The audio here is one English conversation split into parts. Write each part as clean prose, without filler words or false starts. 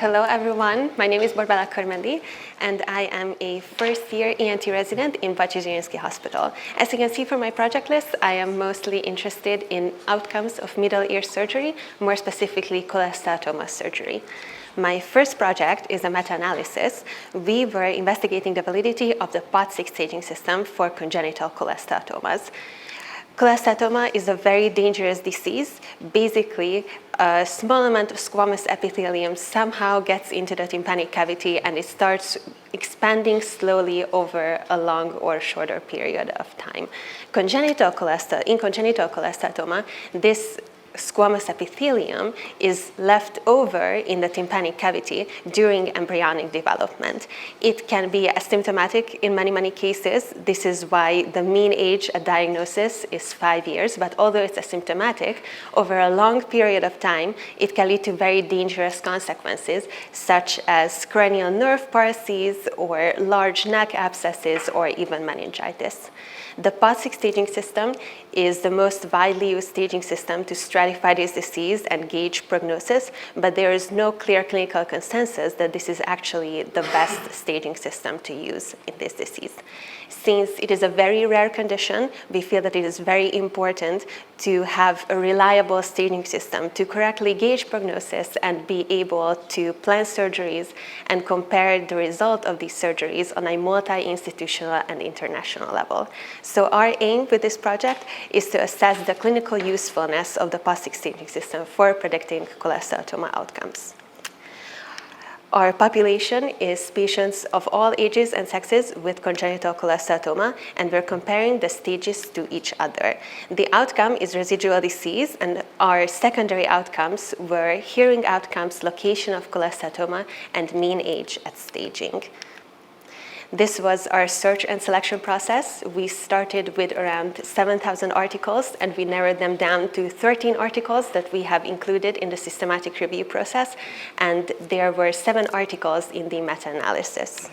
Hello everyone, my name is Borbála Körmendy and I am a first-year ENT resident in Bajcsy-Zsilinszky Hospital. As you can see from my project list, I am mostly interested in outcomes of middle ear surgery, more specifically cholesteatoma surgery. My first project is a meta-analysis. We were investigating the validity of the Bajcsy staging system for congenital cholesteatomas. Cholesteatoma is a very dangerous disease. Basically, a small amount of squamous epithelium somehow gets into the tympanic cavity and it starts expanding slowly over a long or shorter period of time. In congenital cholesteatoma, this squamous epithelium is left over in the tympanic cavity during embryonic development. It can be asymptomatic in many cases. This is why the mean age at diagnosis is 5 years, but although it's asymptomatic, over a long period of time, it can lead to very dangerous consequences, such as cranial nerve palsies or large neck abscesses or even meningitis. The Bajcsy staging system is the most widely used staging system to stratify this disease and gauge prognosis, but there is no clear clinical consensus that this is actually the best staging system to use in this disease. Since it is a very rare condition, we feel that it is very important to have a reliable staging system to correctly gauge prognosis and be able to plan surgeries and compare the result of these surgeries on a multi-institutional and international level. So our aim with this project is to assess the clinical usefulness of the Bajcsy staging system for predicting cholesteatoma outcomes. Our population is patients of all ages and sexes with congenital cholesteatoma, and we're comparing the stages to each other. The outcome is residual disease, and our secondary outcomes were hearing outcomes, location of cholesteatoma, and mean age at staging. This was our search and selection process. We started with around 7,000 articles and we narrowed them down to 13 articles that we have included in the systematic review process, and there were 7 articles in the meta-analysis.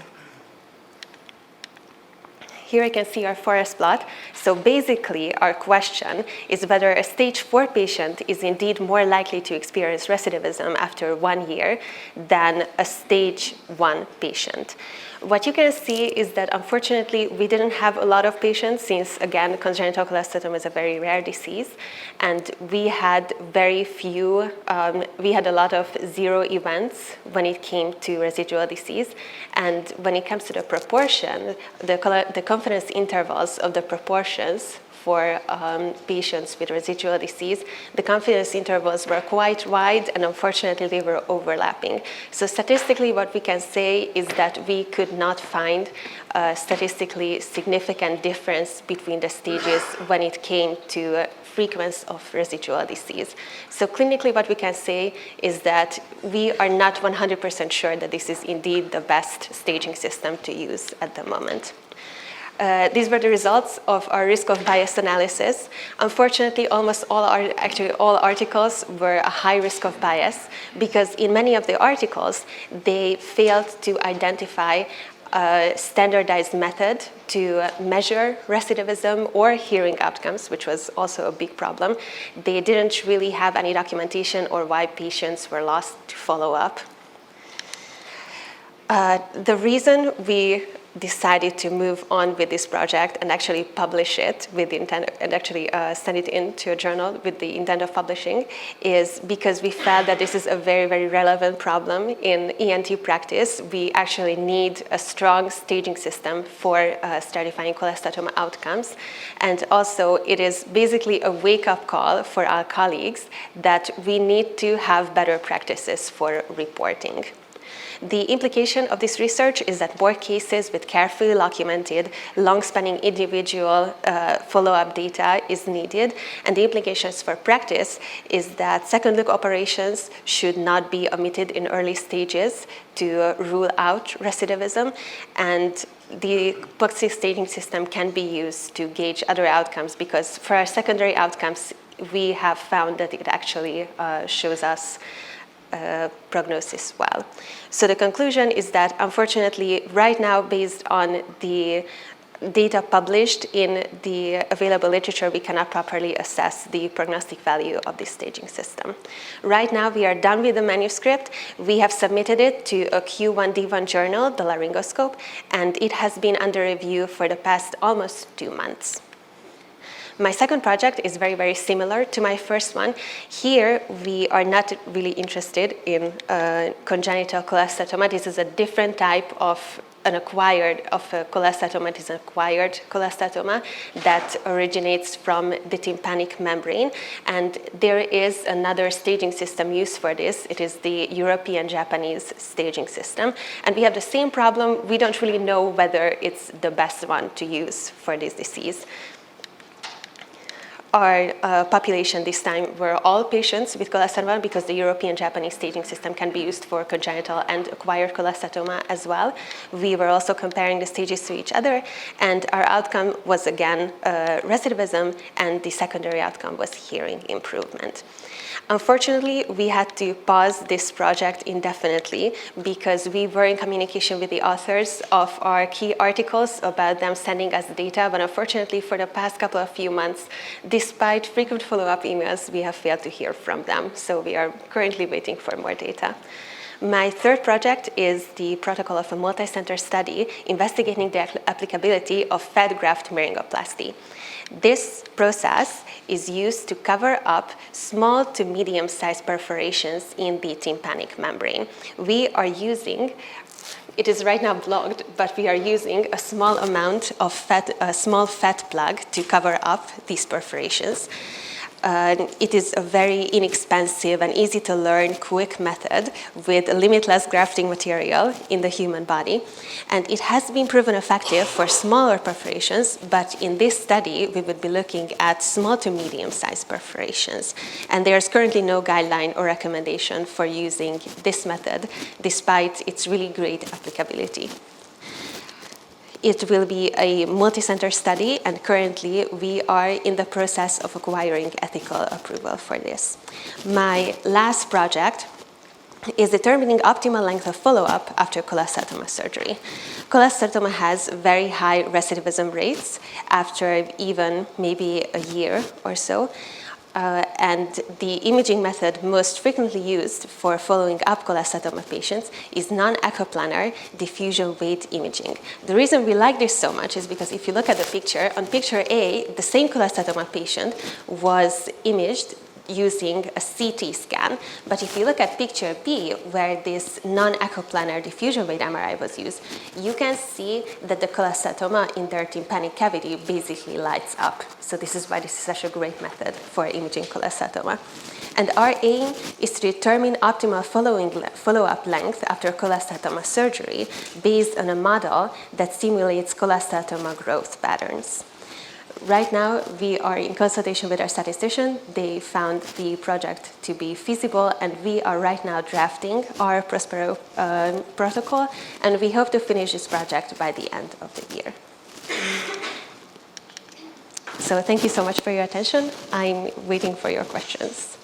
Here you can see our forest plot. So basically, our question is whether a stage 4 patient is indeed more likely to experience recidivism after 1 year than a stage 1 patient. What you can see is that unfortunately we didn't have a lot of patients since, again, congenital cholesteatoma is a very rare disease, and we had very few, we had a lot of 0 events when it came to residual disease, and when it comes to the proportion, the confidence intervals of the proportions for patients with residual disease, the confidence intervals were quite wide and unfortunately they were overlapping. So statistically what we can say is that we could not find a statistically significant difference between the stages when it came to frequency of residual disease. So clinically what we can say is that we are not 100% sure that this is indeed the best staging system to use at the moment. These were the results of our risk of bias analysis. Unfortunately, almost all articles were a high risk of bias because in many of the articles, they failed to identify a standardized method to measure recidivism or hearing outcomes, which was also a big problem. They didn't really have any documentation or why patients were lost to follow up. The reason we decided to move on with this project and actually publish it with the intent, and actually send it into a journal with the intent of publishing, is because we felt that this is a very relevant problem in ENT practice. We actually need a strong staging system for stratifying cholesteatoma outcomes, and also it is basically a wake-up call for our colleagues that we need to have better practices for reporting. The implication of this research is that more cases with carefully documented, long-spanning individual follow-up data is needed, and the implications for practice is that second-look operations should not be omitted in early stages to rule out recidivism, and the Bajcsy staging system can be used to gauge other outcomes because for our secondary outcomes, we have found that it actually shows us prognosis well. So the conclusion is that unfortunately right now, based on the data published in the available literature, we cannot properly assess the prognostic value of this staging system. Right now, we are done with the manuscript. We have submitted it to a Q1D1 journal, the Laryngoscope, and it has been under review for the past almost 2 months. My second project is very, very similar to my first one. Here, we are not really interested in congenital cholesteatoma. This is a different type of a cholesteatoma. It is an acquired cholesteatoma that originates from the tympanic membrane. And there is another staging system used for this. It is the European-Japanese staging system. And we have the same problem. We don't really know whether it's the best one to use for this disease. Our population this time were all patients with cholesteatoma because the European-Japanese staging system can be used for congenital and acquired cholesteatoma as well. We were also comparing the stages to each other, and our outcome was again recidivism, and the secondary outcome was hearing improvement. Unfortunately, we had to pause this project indefinitely because we were in communication with the authors of our key articles about them sending us data, but unfortunately for the past couple of few months, despite frequent follow-up emails, we have failed to hear from them. So we are currently waiting for more data. My third project is the protocol of a multi-center study investigating the applicability of fat graft myringoplasty. This process is used to cover up small to medium-sized perforations in the tympanic membrane. We are using, it is right now blocked, but we are using a small amount of fat, a small fat plug to cover up these perforations. It is a very inexpensive and easy to learn quick method with limitless grafting material in the human body. And it has been proven effective for smaller perforations, but in this study, we would be looking at small to medium-sized perforations. And there's currently no guideline or recommendation for using this method, despite its really great applicability. It will be a multi-center study, and currently we are in the process of acquiring ethical approval for this. My last project is determining optimal length of follow-up after cholesteatoma surgery. Cholesteatoma has very high recidivism rates after even maybe a year or so. And the imaging method most frequently used for following up cholesteatoma patients is non-echoplanar diffusion weight imaging. The reason we like this so much is because if you look at the picture, on picture A, the same cholesteatoma patient was imaged using a CT scan, but if you look at picture B, where this non-echoplanar diffusion weight MRI was used, you can see that the cholesteatoma in their tympanic cavity basically lights up. So this is why this is such a great method for imaging cholesteatoma. And our aim is to determine optimal follow-up length after cholesteatoma surgery based on a model that simulates cholesteatoma growth patterns. Right now, we are in consultation with our statistician. They found the project to be feasible, and we are right now drafting our Prospero protocol, and we hope to finish this project by the end of the year. So thank you so much for your attention. I'm waiting for your questions.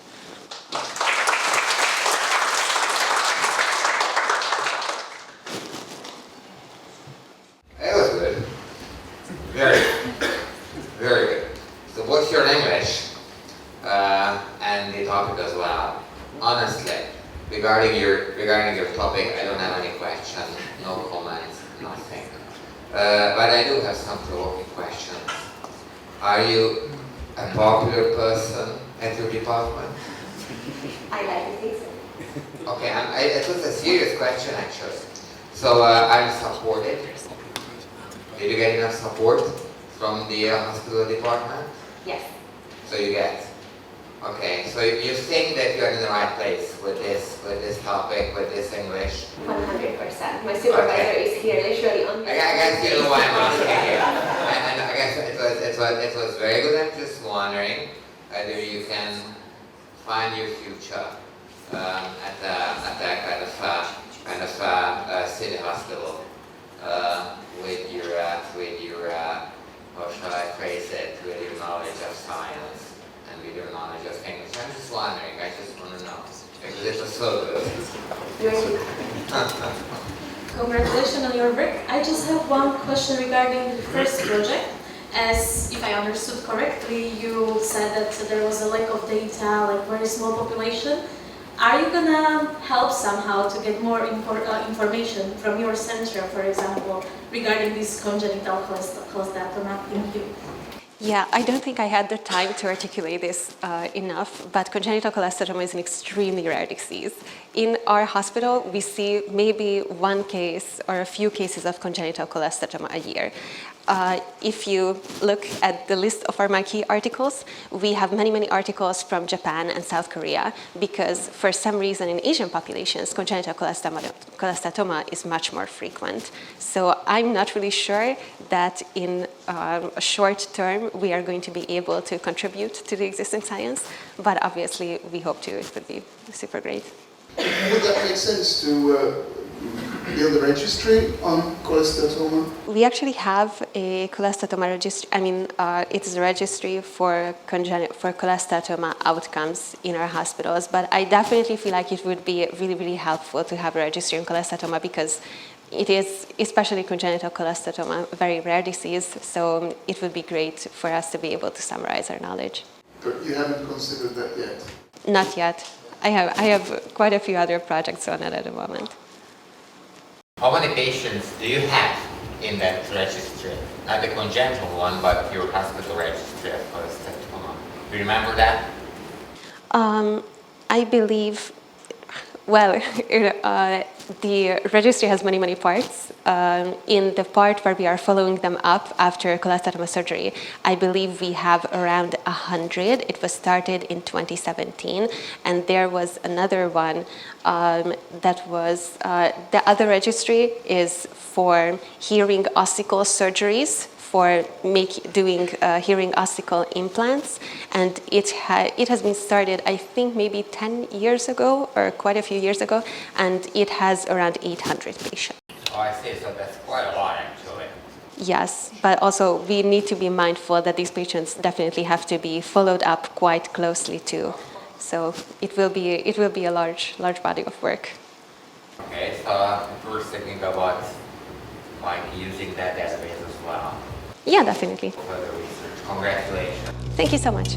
That was good. Very good. So what's your English? And the topic as well. Honestly, regarding your topic, I don't have any questions, no comments, nothing. But I do have some provoking questions. Are you a popular person at your department? I like to think so. Okay, it was a serious question actually. So I'm supported. Did you get enough support from the hospital department? Yes. So you get. Okay, so you think that you're in the right place with this topic, with this English? 100%. My supervisor is here literally on the I guess you know why I'm asking you. And I guess it was very good. I'm just wondering whether you can find your future at that kind of city hospital with your how shall I phrase it, with your knowledge of science and with your knowledge of English. I'm just wondering, I just want to know, because it was so good. Congratulations on your work. I just have one question regarding the first project. As if I understood correctly, you said that there was a lack of data, like very small population. Are you gonna help somehow to get more information from your center, for example, regarding this congenital cholesteatoma? Thank you. Yeah, I don't think I had the time to articulate this enough, but congenital cholesteatoma is an extremely rare disease. In our hospital, we see maybe one case or a few cases of congenital cholesteatoma a year. If you look at the list of our marquee articles, we have many articles from Japan and South Korea because for some reason in Asian populations, congenital cholesteatoma is much more frequent. So I'm not really sure that in a short term we are going to be able to contribute to the existing science, but obviously we hope to. It would be super great. Would that make sense to build a registry on cholesteatoma? We actually have a cholesteatoma registry. It's a registry for cholesteatoma outcomes in our hospitals, but I definitely feel like it would be really helpful to have a registry on cholesteatoma because it is, especially congenital cholesteatoma, a very rare disease, so it would be great for us to be able to summarize our knowledge. But you haven't considered that yet? Not yet. I have quite a few other projects on it at the moment. How many patients do you have in that registry? Not the congenital one, but your hospital registry of cholesteatoma. Do you remember that? I believe, well, the registry has many parts. In the part where we are following them up after cholesteatoma surgery, I believe we have around 100. It was started in 2017, and there was another one that was, the other registry is for hearing ossicle surgeries, for doing hearing ossicle implants, and it has been started, I think, maybe 10 years ago or quite a few years ago, and it has around 800 patients. Oh, I see. So that's quite a lot, actually. Yes, but also we need to be mindful that these patients definitely have to be followed up quite closely too. So it will be a large body of work. Okay, so we're thinking about like using that database as well. Yeah, definitely. For the research. Congratulations. Thank you so much.